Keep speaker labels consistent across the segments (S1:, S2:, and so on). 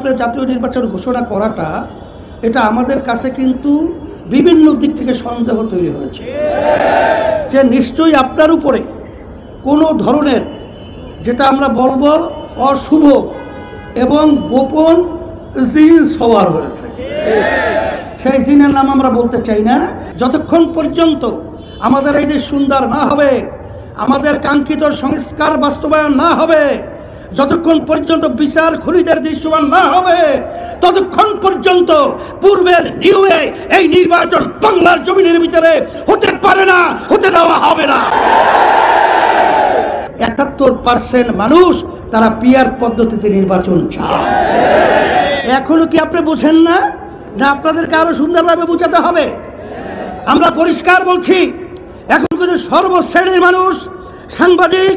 S1: আপনি জাতীয় নির্বাচন ঘোষণা করাটা এটা আমাদের কাছে কিন্তু বিভিন্ন দিক থেকে সন্দেহ তৈরি হয়েছে যে নিশ্চয়ই আপনার উপরে কোনো ধরনের যেটা আমরা বলবো অশুভ এবং গোপন জিন সওয়ার হয়েছে। সেই জিনের নাম আমরা বলতে চাই না। যতক্ষণ পর্যন্ত আমাদের এই দেশ সুন্দর না হবে, আমাদের কাঙ্ক্ষিত সংস্কার বাস্তবায়ন না হবে, যতক্ষণ পর্যন্ত বিচার খুনিদের দৃশ্যমান না হবে, ততক্ষণ পর্যন্ত পূর্বের নিয়মে এই নির্বাচন বাংলার জমিনের ভিতরে হতে পারে না, হতে দেওয়া হবে না। ৭১% মানুষ তারা পিআর পদ্ধতিতে নির্বাচন চায়। এখনো কি আপনি বুঝেন না? না আপনাদেরকে আরো সুন্দরভাবে বুঝাতে হবে? আমরা পরিষ্কার বলছি, এখন কিন্তু সর্বশ্রেণীর মানুষ, সাংবাদিক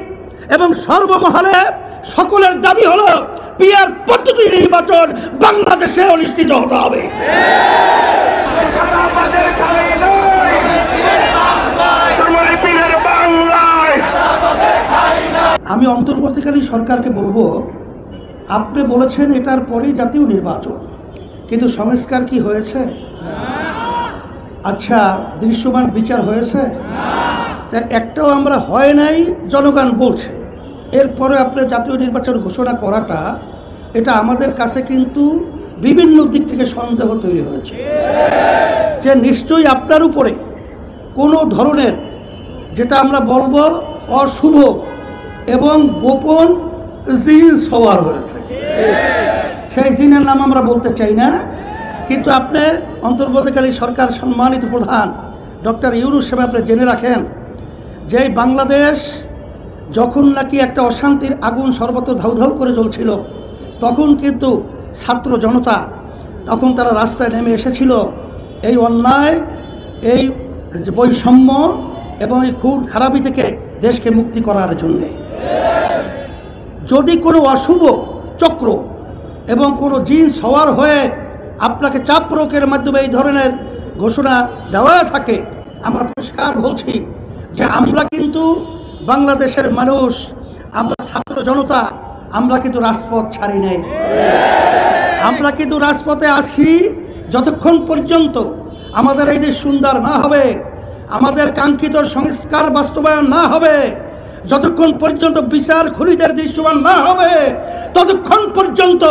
S1: এবং সর্বমহলে সকলের দাবি হলো পিআর পদ্ধতি নির্বাচন বাংলাদেশে অনুষ্ঠিত হতে হবে। আমি অন্তর্বর্তীকালীন সরকারকে বলবো, আপনি বলেছেন এটার পরেই জাতীয় নির্বাচন, কিন্তু সংস্কার কি হয়েছে? আচ্ছা, দৃশ্যমান বিচার হয়েছে? তা একটাও আমরা হয় নাই জনগণ বলছে। এরপরে আপনি জাতীয় নির্বাচন ঘোষণা করাটা এটা আমাদের কাছে কিন্তু বিভিন্ন দিক থেকে সন্দেহ তৈরি হয়েছে যে নিশ্চয়ই আপনার উপরে কোনো ধরনের যেটা আমরা বলবো অশুভ এবং গোপন জিন সওয়ার হয়েছে। সেই জিনের নাম আমরা বলতে চাই না, কিন্তু আপনি অন্তর্বর্তীকালীন সরকার সম্মানিত প্রধান ডক্টর ইউনূস সাহেব আপনি জেনে রাখেন যে বাংলাদেশ যখন নাকি একটা অশান্তির আগুন সর্বত্র ধাউ ধাউ করে জ্বলছিল, তখন কিন্তু ছাত্র জনতা তখন তারা রাস্তায় নেমে এসেছিল এই অন্যায়, এই বৈষম্য এবং এই খুন খারাপি থেকে দেশকে মুক্তি করার জন্যে। যদি কোনো অশুভ চক্র এবং কোনো জিন সওয়ার হয়ে আপনাকে চাপ প্রয়োগের মাধ্যমে এই ধরনের ঘোষণা দেওয়া থাকে, আমরা পরিষ্কার বলছি যে আমরা কিন্তু বাংলাদেশের মানুষ, আমরা ছাত্র জনতা, আমরা কিন্তু রাজপথ ছাড়ি নাই। আমরা কিন্তু রাজপথে আসি যতক্ষণ পর্যন্ত আমাদের এই দেশ সুন্দর না হবে, আমাদের কাঙ্ক্ষিত সংস্কার বাস্তবায়ন না হবে, যতক্ষণ পর্যন্ত বিচার খুনিদের দৃশ্যমান না হবে, ততক্ষণ পর্যন্ত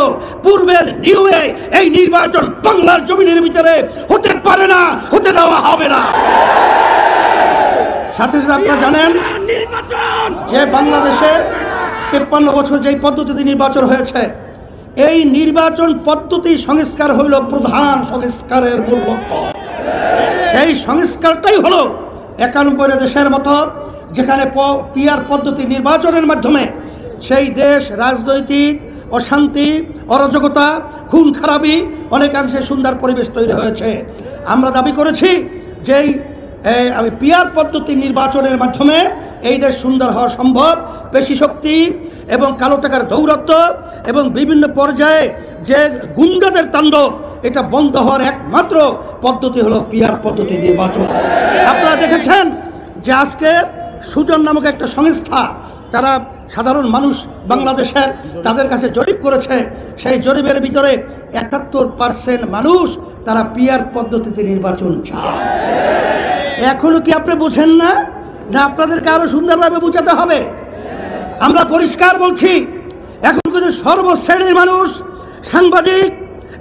S1: পূর্বের নিয়মে এই নির্বাচন বাংলার জমিনের ভিতরে হতে পারে না, হতে দেওয়া হবে না। সাথে সাথে আপনারা জানেন যে বাংলাদেশে ৫৩ বছর যেই পদ্ধতিতে নির্বাচন হয়েছে, এই নির্বাচন পদ্ধতি সংস্কার হইল প্রধান সংস্কারের মূল লক্ষ্য। সেই সংস্কারটাই হলো ৯১ দেশের মতো যেখানে পিআর পদ্ধতি নির্বাচনের মাধ্যমে সেই দেশ রাজনৈতিক অশান্তি, অরাজকতা, খুন খারাপি অনেকাংশে সুন্দর পরিবেশ তৈরি হয়েছে। আমরা দাবি করেছি যে পিআর পদ্ধতি নির্বাচনের মাধ্যমে এই দেশ সুন্দর হওয়া সম্ভব। পেশি শক্তি এবং কালো টাকার দৌরাত্ম্য এবং বিভিন্ন পর্যায়ে যে গুন্ডাদের তাণ্ডব, এটা বন্ধ হওয়ার একমাত্র পদ্ধতি হলো পিআর পদ্ধতি নির্বাচন। আপনারা দেখেছেন যে আজকে সুজন নামক একটা সংস্থা, তারা সাধারণ মানুষ বাংলাদেশের তাদের কাছে জরিপ করেছে। সেই জরিপের ভিতরে ৭১% মানুষ তারা পিআর পদ্ধতিতে নির্বাচন চায়। এখনো কি আপনি বুঝেন না? না আপনাদেরকে আরো সুন্দরভাবে বুঝাতে হবে? আমরা পরিষ্কার বলছি, এখন কিন্তু সর্বশ্রেণীর মানুষ, সাংবাদিক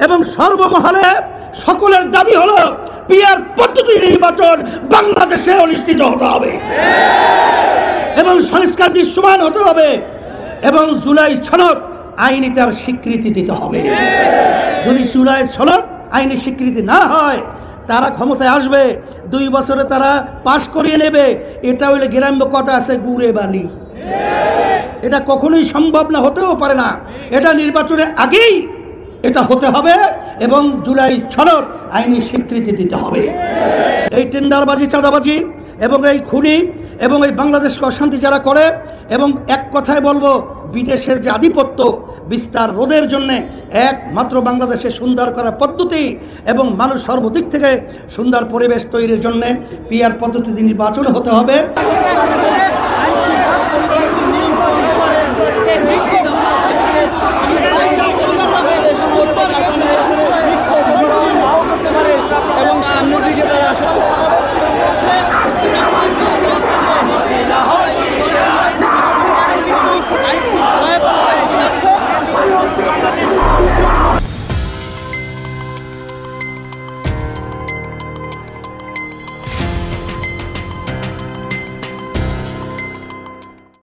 S1: এবং সর্বমহলে সকলের দাবি হলো পিআর পদ্ধতি নির্বাচন বাংলাদেশে অনুষ্ঠিত হতে হবে এবং সংস্কার দৃশ্যমান হতে হবে এবং জুলাই সনদ আইনি তার স্বীকৃতি দিতে হবে। যদি জুলাই সনদ আইনি স্বীকৃতি না হয়, তারা ক্ষমতায় আসবে, 2 বছরে তারা পাশ করিয়ে নেবে। এটা হইলে গ্রাম্য কথা আছে, গুড়ে বালি। এটা কখনোই সম্ভব না, হতেও পারে না। এটা নির্বাচনের আগেই এটা হতে হবে এবং জুলাই সনদ আইনি স্বীকৃতি দিতে হবে। এই টেন্ডারবাজি, চাঁদাবাজি এবং এই খুনি এবং এই বাংলাদেশকে অশান্তি যারা করে, এবং এক কথায় বলবো বিদেশের যে আধিপত্য বিস্তার রোধের জন্যে একমাত্র বাংলাদেশে সুন্দর করা পদ্ধতি এবং মানুষ সর্বদিক থেকে সুন্দর পরিবেশ তৈরির জন্যে পিআর পদ্ধতি নির্বাচন হতে হবে।